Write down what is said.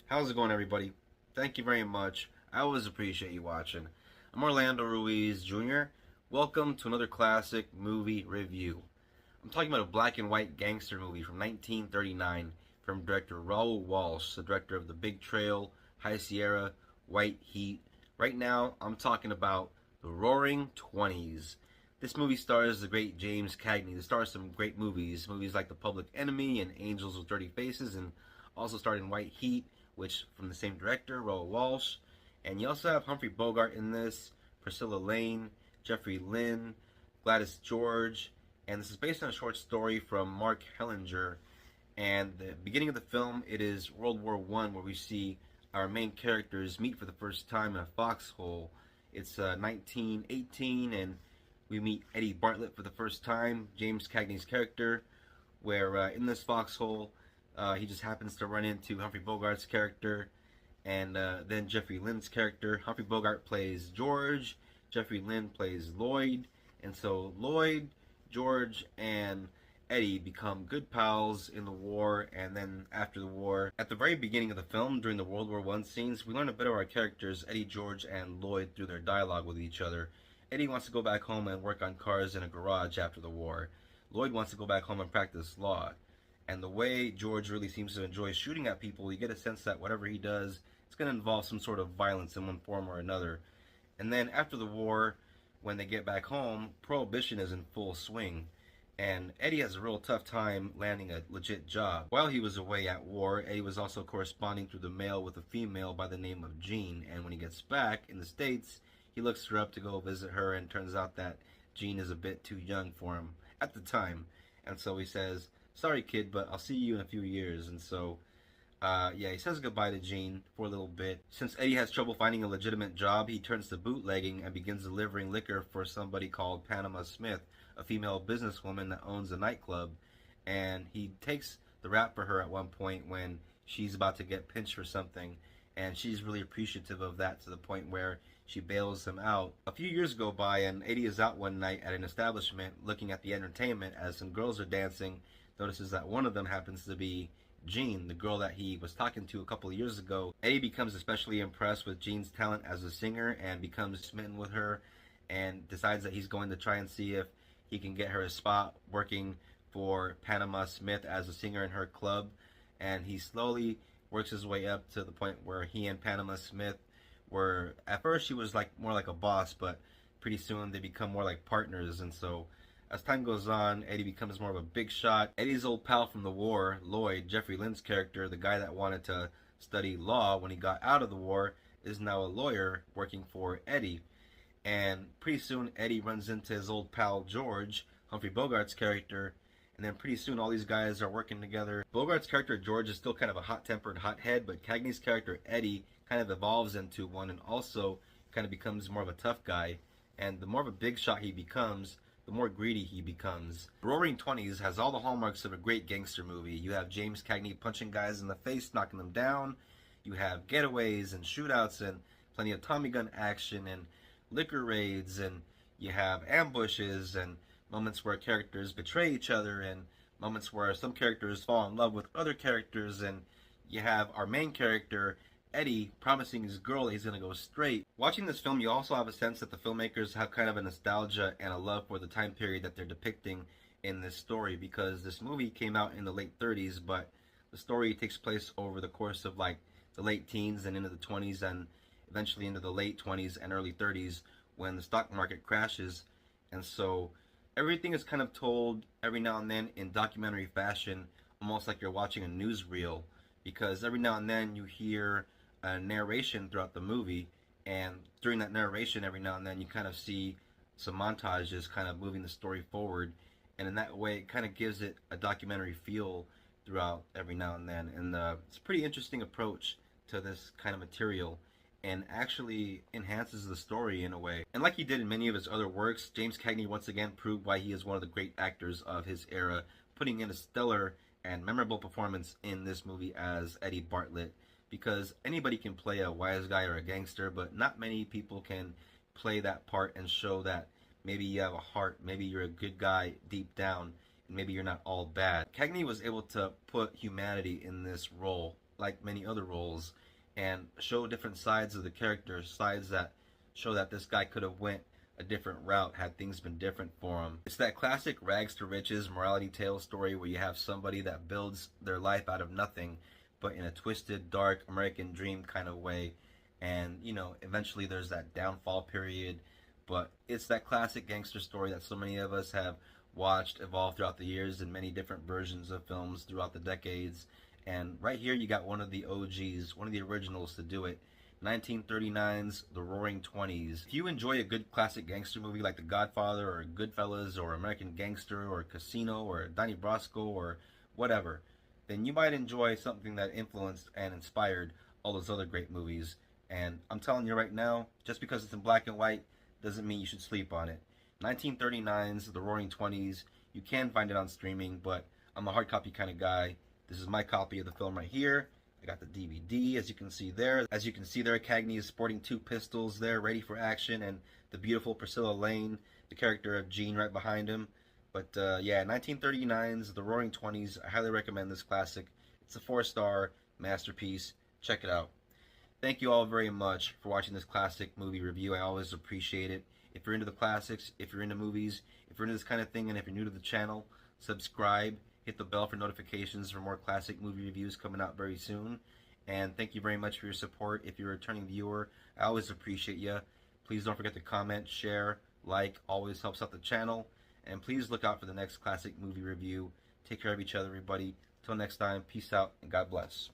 How's it going, everybody? Thank you very much. I always appreciate you watching. I'm Orlando Ruiz Jr. Welcome to another classic movie review. I'm talking about a black and white gangster movie from 1939 from director Raoul Walsh, the director of The Big Trail, High Sierra, White Heat. Right now, I'm talking about The Roaring Twenties. This movie stars the great James Cagney. The star of some great movies like The Public Enemy and Angels with Dirty Faces, and also starred in White Heat, which from the same director, Raoul Walsh. And you also have Humphrey Bogart in this, Priscilla Lane, Jeffrey Lynn, Gladys George, and this is based on a short story from Mark Hellinger. And the beginning of the film, it is World War I, where we see our main characters meet for the first time in a foxhole. It's 1918, and we meet Eddie Bartlett for the first time, James Cagney's character, where in this foxhole, he just happens to run into Humphrey Bogart's character, and then Jeffrey Lynn's character. Humphrey Bogart plays George, Jeffrey Lynn plays Lloyd, and so Lloyd, George, and Eddie become good pals in the war, and then after the war, at the very beginning of the film, during the World War I scenes, we learn a bit of our characters, Eddie, George, and Lloyd, through their dialogue with each other. Eddie wants to go back home and work on cars in a garage after the war. Lloyd wants to go back home and practice law. And the way George really seems to enjoy shooting at people, you get a sense that whatever he does, it's going to involve some sort of violence in one form or another. And then after the war, when they get back home, Prohibition is in full swing. And Eddie has a real tough time landing a legit job. While he was away at war, Eddie was also corresponding through the mail with a female by the name of Jean. And when he gets back in the States, he looks her up to go visit her, and turns out that Jean is a bit too young for him at the time. And so he says, "Sorry, kid, but I'll see you in a few years." And so, he says goodbye to Jean for a little bit. Since Eddie has trouble finding a legitimate job, he turns to bootlegging and begins delivering liquor for somebody called Panama Smith, a female businesswoman that owns a nightclub. And he takes the rap for her at one point when she's about to get pinched for something, and she's really appreciative of that to the point where she bails him out. A few years go by, and Eddie is out one night at an establishment looking at the entertainment as some girls are dancing. Notices that one of them happens to be Jean, the girl that he was talking to a couple of years ago. Eddie becomes especially impressed with Jean's talent as a singer and becomes smitten with her, and decides that he's going to try and see if he can get her a spot working for Panama Smith as a singer in her club. And he slowly works his way up to the point where he and Panama Smith were, at first she was like more like a boss, but pretty soon they become more like partners. And so as time goes on, Eddie becomes more of a big shot. Eddie's old pal from the war, Lloyd, Jeffrey Lynn's character, the guy that wanted to study law when he got out of the war, is now a lawyer working for Eddie. And pretty soon Eddie runs into his old pal George, Humphrey Bogart's character, and then pretty soon all these guys are working together. Bogart's character George is still kind of a hot-tempered hothead, but Cagney's character Eddie kind of evolves into one, and also kind of becomes more of a tough guy. And the more of a big shot he becomes, the more greedy he becomes. Roaring Twenties has all the hallmarks of a great gangster movie. You have James Cagney punching guys in the face, knocking them down. You have getaways and shootouts and plenty of Tommy gun action and liquor raids, and you have ambushes and moments where characters betray each other, and moments where some characters fall in love with other characters, and you have our main character Eddie promising his girl that he's going to go straight. Watching this film, you also have a sense that the filmmakers have kind of a nostalgia and a love for the time period that they're depicting in this story, because this movie came out in the late 30s, but the story takes place over the course of like the late teens and into the 20s, and eventually into the late 20s and early 30s when the stock market crashes. And so everything is kind of told every now and then in documentary fashion, almost like you're watching a newsreel, because every now and then you hear a narration throughout the movie, and during that narration every now and then you kind of see some montages kind of moving the story forward, and in that way it kind of gives it a documentary feel throughout every now and then. And it's a pretty interesting approach to this kind of material, and actually enhances the story in a way. And like he did in many of his other works, James Cagney once again proved why he is one of the great actors of his era, putting in a stellar and memorable performance in this movie as Eddie Bartlett. Because anybody can play a wise guy or a gangster, but not many people can play that part and show that maybe you have a heart, maybe you're a good guy deep down, and maybe you're not all bad. Cagney was able to put humanity in this role like many other roles and show different sides of the character, sides that show that this guy could have went a different route had things been different for him. It's that classic rags to riches morality tale story where you have somebody that builds their life out of nothing, but in a twisted, dark American dream kind of way. And, you know, eventually there's that downfall period. But it's that classic gangster story that so many of us have watched evolve throughout the years in many different versions of films throughout the decades. And right here you got one of the OGs, one of the originals to do it. 1939's The Roaring Twenties. If you enjoy a good classic gangster movie like The Godfather or Goodfellas or American Gangster or Casino or Donnie Brasco or whatever, then you might enjoy something that influenced and inspired all those other great movies. And I'm telling you right now, just because it's in black and white doesn't mean you should sleep on it. 1939's The Roaring Twenties. You can find it on streaming, but I'm a hard copy kind of guy. This is my copy of the film right here. I got the DVD, as you can see there. As you can see there, Cagney is sporting 2 pistols there, ready for action, and the beautiful Priscilla Lane, the character of Jean, right behind him. But yeah, 1939's The Roaring Twenties. I highly recommend this classic. It's a 4-star masterpiece. Check it out. Thank you all very much for watching this classic movie review. I always appreciate it. If you're into the classics, if you're into movies, if you're into this kind of thing, and if you're new to the channel, subscribe. Hit the bell for notifications for more classic movie reviews coming out very soon. And thank you very much for your support. If you're a returning viewer, I always appreciate you. Please don't forget to comment, share, like. Always helps out the channel. And please look out for the next classic movie review. Take care of each other, everybody. Till next time, peace out and God bless.